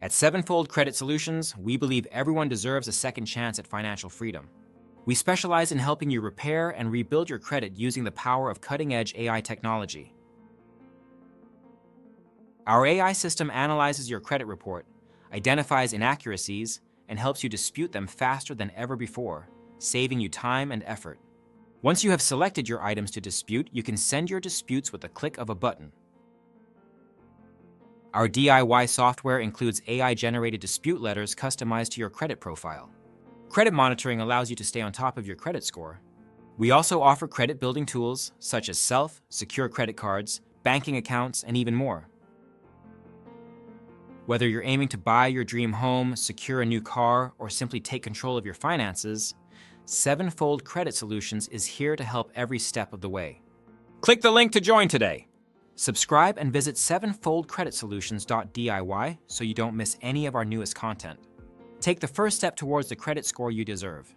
At Sevenfold Credit Solutions, we believe everyone deserves a second chance at financial freedom. We specialize in helping you repair and rebuild your credit using the power of cutting-edge AI technology. Our AI system analyzes your credit report, identifies inaccuracies, and helps you dispute them faster than ever before, saving you time and effort. Once you have selected your items to dispute, you can send your disputes with a click of a button. Our DIY software includes AI-generated dispute letters customized to your credit profile. Credit monitoring allows you to stay on top of your credit score. We also offer credit-building tools such as secure credit cards, banking accounts, and even more. Whether you're aiming to buy your dream home, secure a new car, or simply take control of your finances, Sevenfold Credit Solutions is here to help every step of the way. Click the link to join today. Subscribe and visit sevenfoldcreditsolutions.diy so you don't miss any of our newest content. Take the first step towards the credit score you deserve.